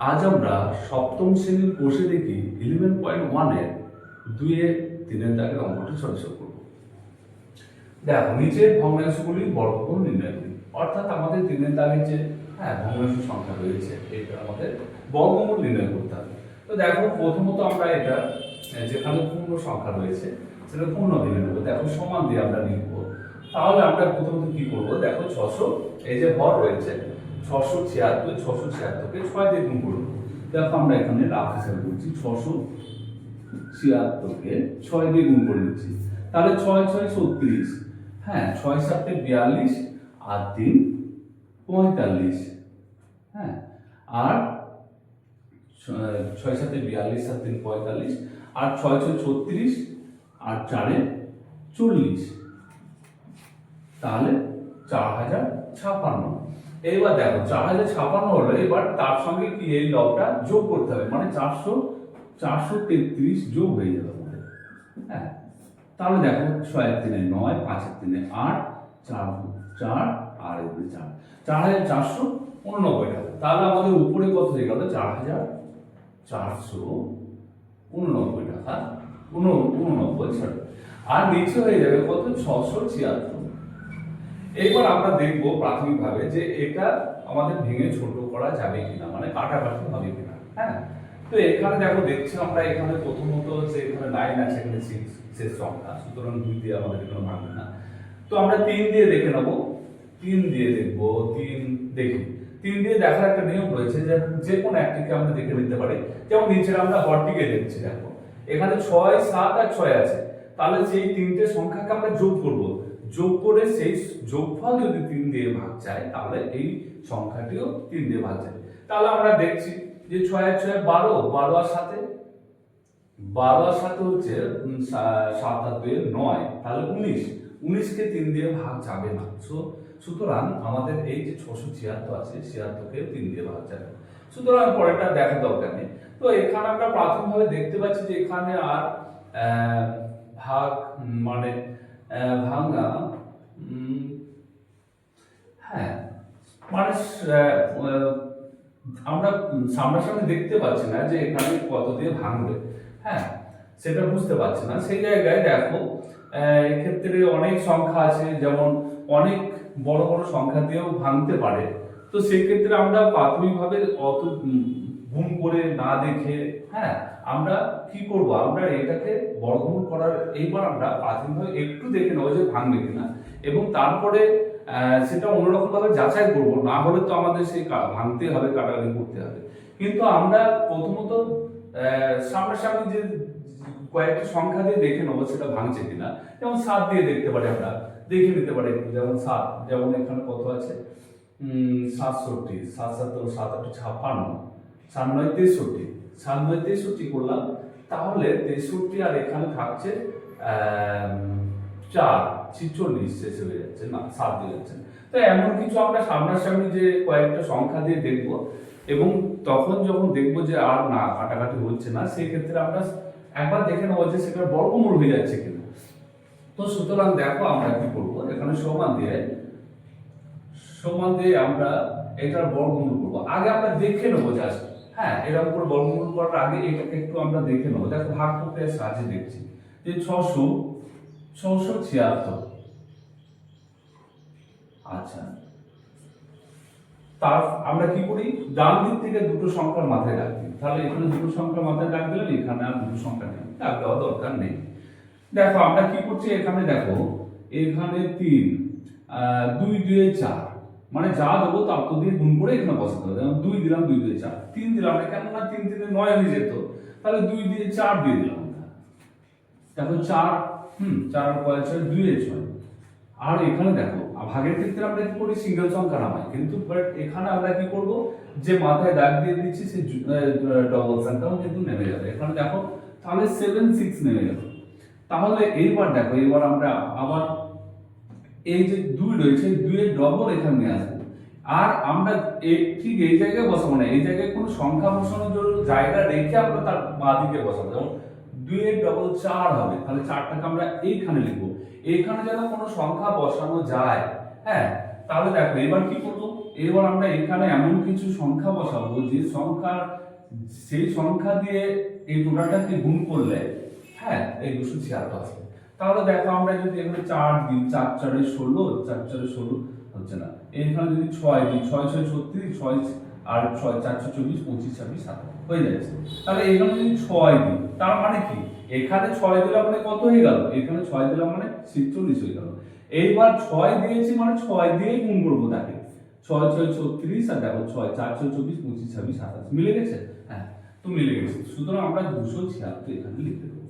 আজ আমরা সপ্তম শ্রেণীর কোষে দেখি 11.1 এর 2-3 দাগের অঙ্কটি সলিউশন করব। দেখো নিচের ভগ্নাংশগুলি বর্গমূল নির্ণয় করি, অর্থাৎ আমাদের 3 দাগের যে ভগ্নাংশ সংখ্যা রয়েছে এটা আমাদের বর্গমূল নির্ণয় করতে হবে। তো দেখো প্রথমত আমরা এটা যেখানে পূর্ণ সংখ্যা রয়েছে সেটা পূর্ণ ভেঙে নেবো। দেখো সমান দিয়ে আমরা লিখবো। তাহলে আমরা প্রথমত কি করব, দেখো 600 এই যে হর রয়েছে 676 কে 6 দিয়ে গুণ করব। দেখো আমরা এখানে রাফ হিসাবে করছি 676 কে 6 দিয়ে গুণ করে দিচ্ছি। তাহলে 6 6 36, 6 7 42 আর 3 45, আর 6 7 42 আর 3 45 আর 6 6 36 আর 4 40, তাহলে 4056। এইবার দেখো 4056 হলো, এবার তার সঙ্গে কি এই লবটা যোগ করতে হবে, মানে 433 যোগ হয়ে যাবে আমাদের। তাহলে দেখো 6 এর 3 9, 5 এর 3 8, 4 4 আর 4 4489 টাকা। তাহলে আমাদের উপরে কত হয়ে গেল 4489 টাকা 89, আর নিচে হয়ে যাবে কত 676। এইবার আমরা দেখব প্রাথমিকভাবে যে এটা আমাদের ভেঙে ছোট করা যাবে কিনা, মানে কাটাকাটি হবে কিনা। তো এখানে দেখো দেখছি আমরা এখানে প্রথমত যে এখানে 9 আছে, এখানে 6 শেষ সংখ্যা, সুতরাং 2 দিয়ে আমাদের এখানে ভাঙবে না। তো আমরা 3 দিয়ে দেখে নেব। 3 দিয়ে দেখব, 3 দেখি। 3 দিয়ে দেখার একটা নিয়ম রয়েছে যে যে কোনো একটিকে আমরা দেখে নিতে পারি। যেমন নিচে আমরা হরটিকে দেখছি, দেখো এখানে 6 7 আর 6 আছে, তাহলে সেই তিনটে সংখ্যাকে আমরা যোগ করব। যোগ করে সেই যোগফল যদি 3 দিয়ে ভাগ যায় তাহলে এই সংখ্যাটিও 3 দিয়ে ভাগ যায়। তাহলে আমরা দেখছি যে 6 এর 6 12, 12 আর 7 হচ্ছে 7 আর 2 9, তাহলে 19 কে 3 দিয়ে ভাগ যাবে না। সুতরাং আমাদের এই যে 676 আছে 76 কে 3 দিয়ে ভাগ যাবে, সুতরাং পরেরটা দেখার দরকার নেই। তো এখানে আমরা প্রাথমিকভাবে দেখতে পাচ্ছি যে এখানে আর ভাগ মানে ভাঙা মানে আমরা সামনাসামনি দেখতে পাচ্ছি না যে এখানে কত দিয়ে ভাঙবে, সেটা বুঝতে পারছি না। সেই জায়গায় দেখো এক্ষেত্রে অনেক সংখ্যা আছে, যেমন অনেক বড় বড় সংখ্যা দিয়েও ভাঙতে পারে। তো সেই ক্ষেত্রে আমরা প্রাথমিকভাবে অত গুণ করে না দেখে আমরা কি করব, আমরা এটাকে বর্গমূল করার এইবার আমরা প্রাথমিকভাবে একটু দেখে নেবো যে ভাঙবে কিনা, এবং তারপরে সেটা অন্যরকম ভাবে যাচাই করবো। না হলে তো আমাদের সেই ভাঙতে হবে, কাটাকাটি করতে হবে। কিন্তু আমরা প্রথমত সামনাসামনি যে কয়েকটি সংখ্যা দিয়ে দেখে নেবো সেটা ভাঙছে কিনা। যেমন 7 দিয়ে দেখতে পারি, আমরা দেখে নিতে পারি একটু। যেমন 7, যেমন এখানে কত আছে 67, 7 7 7 8 56, 7 9 63, 7 9 63 করলাম, তাহলে 63 আর এখানে থাকছে 4 46 শেষে হয়ে যাচ্ছে, না 7 দিয়ে যাচ্ছে। তো এমন কিছু আমরা সামনাসামনি যে কয়েকটা সংখ্যা দিয়ে দেখব, এবং তখন যখন দেখব যে আর না কাটাকাটি হচ্ছে না, সেই ক্ষেত্রে আমরা একবার দেখে নেবো যে সেটা বর্গমূল হয়ে যাচ্ছে কিনা। তো সুতরাং দেখো আমরা কি করব, এখানে সমান দিয়ে আমরা এটার বর্গমূল করব। আগে আমরা দেখে নেবো জাস্ট, এরকম করে বর্গমূল করার আগে এটাকে একটু আমরা দেখে নেবো। দেখো ভাগ প্রক্রিয়ার সাহায্যে দেখছি যে 676। আচ্ছা, তার আমরা কি করি, ডান দিক থেকে দুটো সংখ্যার মাথায় রাখি। তাহলে এখানে দুটো সংখ্যার মাথায় রাখ দিলাম, এখানে আর দুটো সংখ্যা নেই, রাখ দেওয়া দরকার নেই। দেখো আমরা কি করছি, এখানে দেখো এখানে 3 2 2 4, মানে যা দেবো তার তো দিয়ে গুণ করে এখানে বসাতে হবে। যেমন 2 দিলাম, 2 2 4, 3 দিলাম না, কেন না 3 3 9 হয়ে যেত, তাহলে 2 দিয়ে 4 দিয়ে দিলাম। দেখো 4 4 5 6 2 এ 6। আর এখানে দেখো ভাগের ক্ষেত্রে আমরা কি করি, সিঙ্গেল সংখ্যা নামাই, কিন্তু বাট এখানে আমরা কি করব, যে মাথায় দাগ দিয়ে দিচ্ছি সে ডবল সংখ্যাও কিন্তু নেমে যাবে। এখানে দেখো তাহলে 7 6 নেমে গেল। তাহলে এইবার দেখো, এবার আমরা আবার এই যে 2 রয়েছে 2 এর ডবল এখানে নিয়ে আসবো, আর আমরা ঠিক এই জায়গায় বসাবো না, এই জায়গায় কোনো সংখ্যা বসানোর জন্য জায়গা রেখে আমরা তার বাঁ দিকে বসাবো। যেমন 2 এর ডবল 4 হবে, তাহলে 4টাকে আমরা এইখানে লিখবো। এইখানে যেন কোনো সংখ্যা বসানো যায়, তাহলে দেখো এবার কি করবো, এবার আমরা এখানে এমন কিছু সংখ্যা বসাবো যে সেই সংখ্যা দিয়ে এই টোটালটাকে গুণ করলে হ্যাঁ এই 276 আসবে। তাহলে দেখো আমরা যদি এখানে 4 দিই, 4 4 এ 16, 4 4 এ 16 হচ্ছে না, এখানে যদি 6 দিই, 6 6 36, 6 আর 6 4 24, 25 26 27 হয়ে যাচ্ছে। তাহলে এখানে যদি 6 দিই তার মানে কি, এখানে 6 দিলাম মানে কত হয়ে গেল, এখানে 6 দিলাম মানে 46 হয়ে গেল। এইবার 6 দিয়েছি মানে 6 দিয়েই গুণ করবো তাকে, 6 6 36 আর দেখো 6 4 6 24 25 26 27 মিলে গেছে। হ্যাঁ তো মিলে গেছে, সুতরাং আমরা 276 এখানে লিখে দেবো।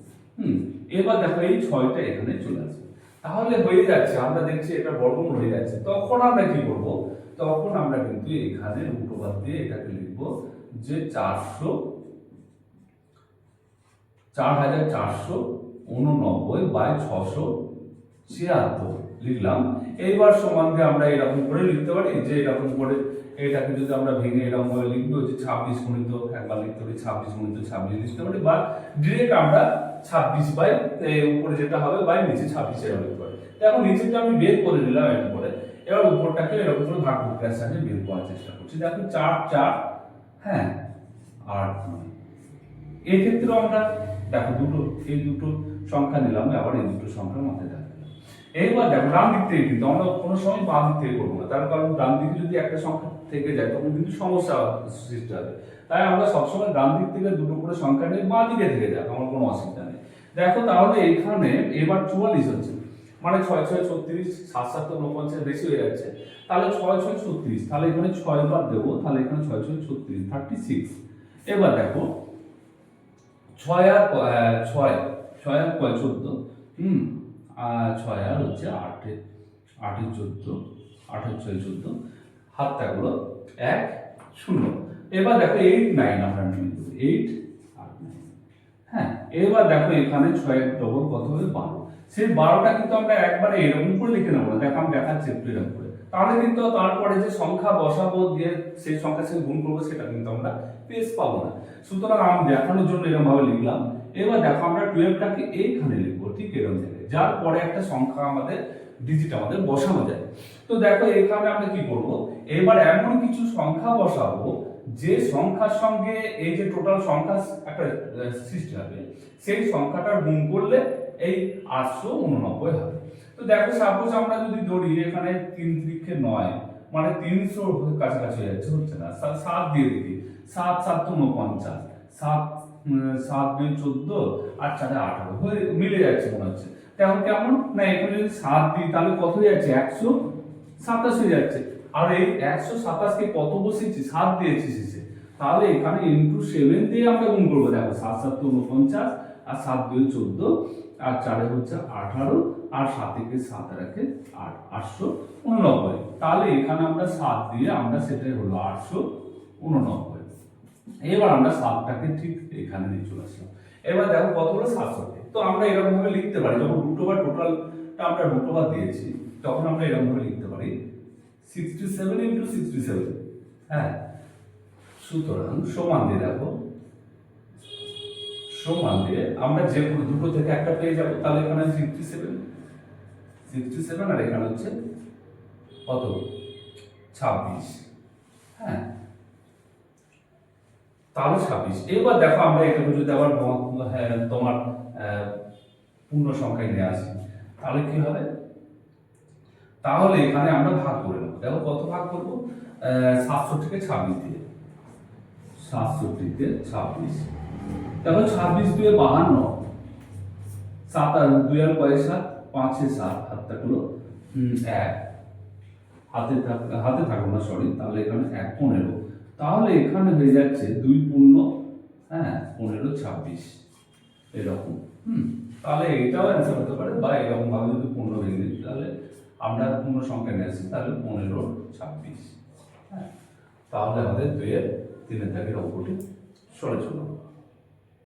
এবার দেখো এই 6টা এখানে চলে আসবে, তাহলে হয়ে যাচ্ছে, আমরা দেখছি এটা বর্গমূল হয়ে যাচ্ছে। তখন আমরা কি করব, তখন আমরা কিন্তু এখানে রুটওভার দিয়ে এটাকে লিখব যে 4489/676 লিখলাম। এইবার সমান দিয়ে আমরা এরকম করে লিখতে পারি যে এরকম করে এটাকে যদি আমরা ভেঙে এরকম ভাবে লিখবো যে 26 গুণিত একবার লিখতে পারি, 26 গুণিত 26 লিখতে পারি, বা ডিরেক্ট আমরা 26 বাই উপরে যেটা হবে বাই নিচে 26 এরকম লিখতে পারি। এখন নিচেটা আমি বের করে দিলাম এরকম করে, এবার উপরটাকে এরকম করে ভাগ বিক্রিয়ার সাহায্যে বের করার চেষ্টা করছি। দেখো 4 4 হ্যাঁ 8 এই ক্ষেত্রে আমরা দেখো এই দুটো সংখ্যা নিলাম, আবার এই দুটো সংখ্যার মাথায় রাখলাম। এইবার দেখো ডান দিক থেকে কিন্তু আমরা কোনো সময় বাম দিক থেকে করবো না, তার কারণ ডান দিকে যদি একটা সংখ্যা থেকে যায় তখন কিন্তু সমস্যা সৃষ্টি হবে। তাই আমরা সবসময় ডান দিক থেকে দুটো করে সংখ্যা নিয়ে বাঁ দিকে থেকে যাক, আমার কোনো অসুবিধা নেই। দেখো তাহলে এখানে এবার 44 হচ্ছে, মানে 6 6 36, 7 7 তো 49 বেশি হয়ে যাচ্ছে, তাহলে 6 6 36, তাহলে এখানে 6 বার দেবো, তাহলে এখানে 6 6 36 36। এবার দেখো 6 আর 6 6 আর 14, 6 আর হচ্ছে 8 8 14, 8 6 14, হাতটাগুলো 1 0। এবার দেখো 8 9 আমরা নিয়ে নেব, 8 8 9। হ্যাঁ এবার দেখো এখানে 6 এর ডবল কত হবে 12, সেই 12টা কিন্তু আমরা একবারে এরকম করে লিখে নেবো না, দেখো আমি দেখাচ্ছি একটু এরকম করে, তাহলে কিন্তু তারপরে যে সংখ্যা বসাবো দিয়ে সেই সংখ্যার সাথে গুণ করবো সেটা কিন্তু আমরা পেজ পাবো না। সুতরাং আমি দেখানোর জন্য এরকম ভাবে লিখলাম। এবার দেখো আমরা 12টাকে এইখানে লিখবো ঠিক এরকম জায়গায়, যার পরে একটা সংখ্যা আমাদের ডিজিট আমাদের বসানো যায়। তো দেখো এখানে আমরা কি করব, এবার এমন কিছু সংখ্যা বসাবো যে সংখ্যার সঙ্গে এই যে টোটাল সংখ্যা একটা সৃষ্টি হবে, সেই সংখ্যাটার গুণ করলে এই 889 হবে। তো দেখো সাপোজ আমরা যদি ধরি এখানে 3 3 9, মানে 300 কাছাকাছি হয়ে যাচ্ছে, হচ্ছে না, 7 দিয়ে দিই, 7 7 তো 49, 7 7 2 14 আর 4 18 হয়ে মিলে যাচ্ছে মনে হচ্ছে। তেমন কেমন না, এখানে যদি 7 দিই তাহলে কত হয়ে যাচ্ছে, 127 হয়ে যাচ্ছে। আর এই 127 কে কত বসিয়েছি, 7 দিয়েছি শেষে, তাহলে এখানে ইনটু 7 দিয়ে আমরা গুণ করবো। দেখো 7 7 তো 49 আর 7 2 14 আর 4 হচ্ছে 18 আর 7 কে 7 রাখে 8 889। তাহলে এখানে আমরা 7 দিয়ে আমরা সেটাই হলো 889। এবার আমরা 7টাকে ঠিক এখানে নিয়ে চলে আসলাম। এবার দেখো কত হলো 67। তো আমরা এরকম ভাবে লিখতে পারি, যখন রুটওভার টোটালটা আমরা রুটওভার দিয়েছি তখন আমরা এরকম ভাবে লিখতে পারি 67 ইনটু 67। হ্যাঁ সুতরাং সমান দিয়ে দেখো, সমান দিয়ে আমরা যে কোনো দুটো থেকে একটা পেয়ে যাবো, তাহলে এখানে 67 আর এখানে হচ্ছে কত 26। হ্যাঁ তাহলে 26। এবার দেখো আমরা এটাকে যদি আবার তোমার পূর্ণ সংখ্যায় নিয়ে আসি তাহলে কি হবে, তাহলে এখানে আমরা ভাগ করে নেবো। দেখো কত ভাগ করবো, 67 কে 26 দিয়ে, 67 কে 26, দেখো 26 2 52, 7 আর 2 আর 7 5 এ 7, হাতটা হলো 1, হাতে থাকলো না সরি, তাহলে এখানে 1 15, তাহলে এখানে হয়ে যাচ্ছে 2 পূর্ণ 15 26 এরকম। তাহলে এটাও অ্যান্সার হতে পারে, বা এরকম ভাবে যদি 15 ভেঙে দিই তাহলে আমরা পূর্ণ সংখ্যা নিয়ে আসি, তাহলে 15 26। হ্যাঁ তাহলে আমাদের 2 এর 3 এর দাগের অঙ্কটি সরে চলো।